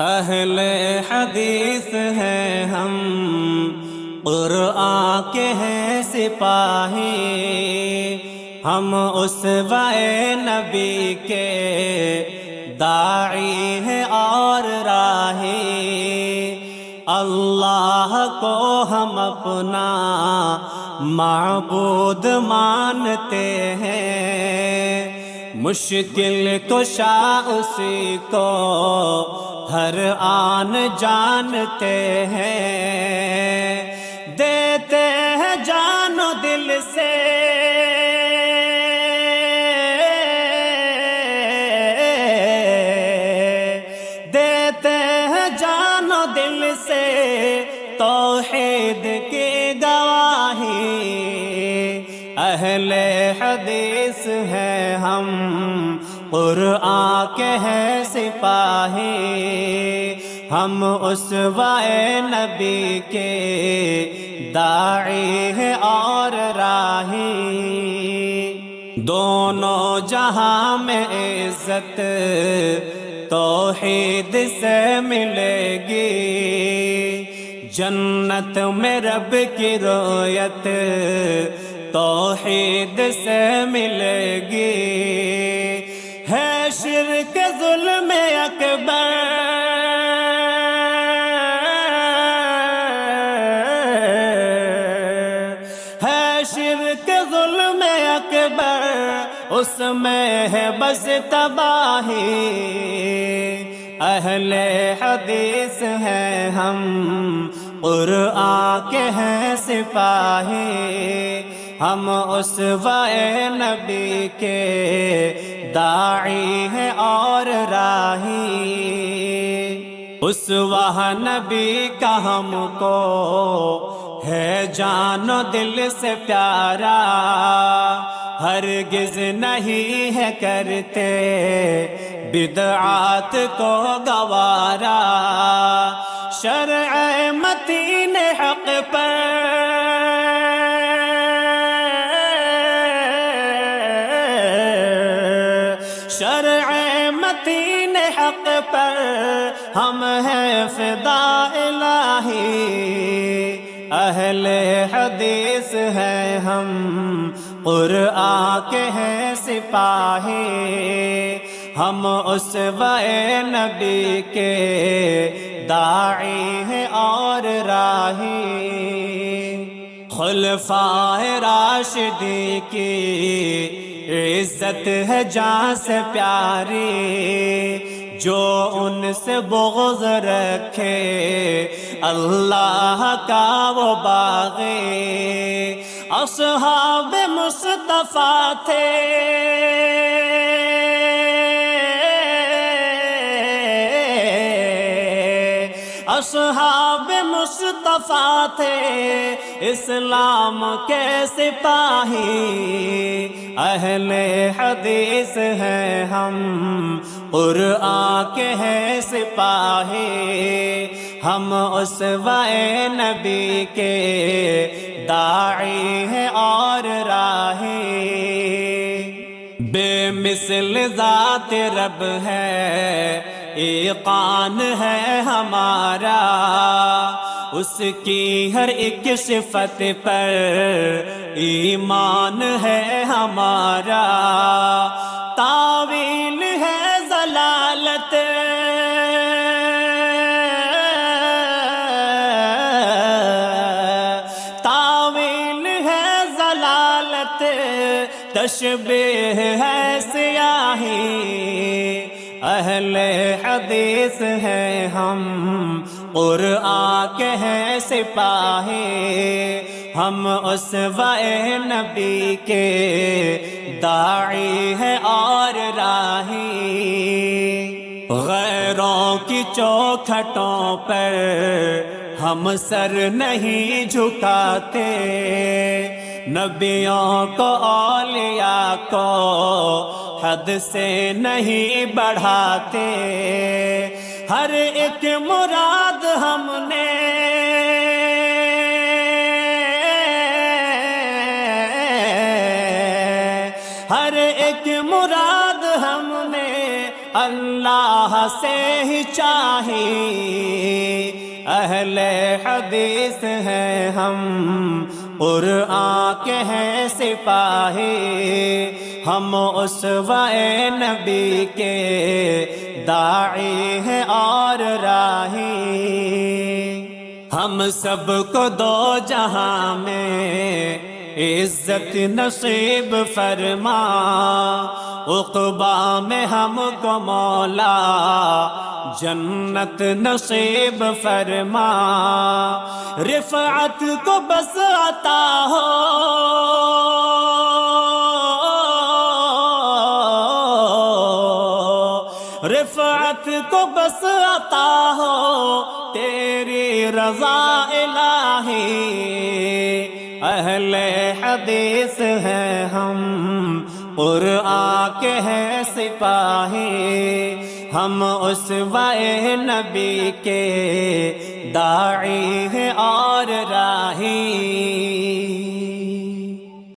اہل حدیث ہیں ہم، قرآن کے ہیں سپاہی، ہم اسوہ نبی کے داعی ہیں اور راہی، اللہ کو ہم اپنا معبود مانتے ہیں، مشکل کشا اسی کو ہر آن جانتے ہیں، دیتے ہیں جان و دل سے دیتے ہیں جان و دل سے توحید کی گواہی، اہل حدیث ہیں ہم، قرآن کے ہیں سپاہی، ہم اسوہ نبی کے داعی ہیں اور راہی، دونوں جہاں میں عزت توحید سے ملے گی، جنت میں رب کی رؤیت توحید سے ملے گی، ہے شرک ظلم اکبر ہے شرک ظلم اکبر، اس میں ہے بس تباہی، اہل حدیث ہیں ہم، قرآن کے ہیں سپاہی، ہم اسوہ نبی کے داعی ہیں اور راہی، اسوہ نبی کا ہم کو ہے جان و دل سے پیارا، ہرگز نہیں ہے کرتے بدعات کو گوارا، شرع متین حق پر شرع متین حق پر ہم ہیں فدا الہی، اہل حدیث ہیں ہم، قرآن کے ہیں سپاہی، ہم اسوہ نبی کے داعی ہیں اور راہی، خلفائے راشدین کی عزت ہے جان سے پیاری، جو ان سے بغض رکھے اللہ کا وہ باغی، اصحاب مصطفیٰ تھے اصحاب مصطفیٰ تھے اسلام کے سپاہی، اہل حدیث ہیں ہم، قرآن کے ہیں سپاہی، ہم اسوہ نبی کے داعی ہیں اور راہی، بے مثل ذات رب ہے، ایقان ہے ہمارا، اس کی ہر ایک صفت پر ایمان ہے ہمارا، تاویل ہے ضلالت تاویل ہے ضلالت، تشبیہ ہے سیاہی، اہل حدیث ہیں ہم، قرآن کے ہیں سپاہی، ہم اسوہ نبی کے داعی ہیں اور راہی، غیروں کی چوکھٹوں پر ہم سر نہیں جھکاتے، نبیوں کو اولیاء کو حد سے نہیں بڑھاتے، ہر ایک مراد ہم نے ہر ایک مراد ہم نے اللہ سے ہی چاہیے، اہل حدیث ہیں ہم، قرآن کے ہیں سپاہی، ہم اسوۂ نبی کے داعی ہیں اور راہی، ہم سب کو دو جہاں میں عزت نصیب فرما، عقبیٰ میں ہم کو مولا جنت نصیب فرما، رفعت کو بس عطا ہو، رفعت کو بس عطا ہو، تیری رضا الہی، اہل حدیث ہیں ہم، قرآن کے ہیں سپاہی، ہم اسوۂ نبی کے داعی ہیں اور راہی۔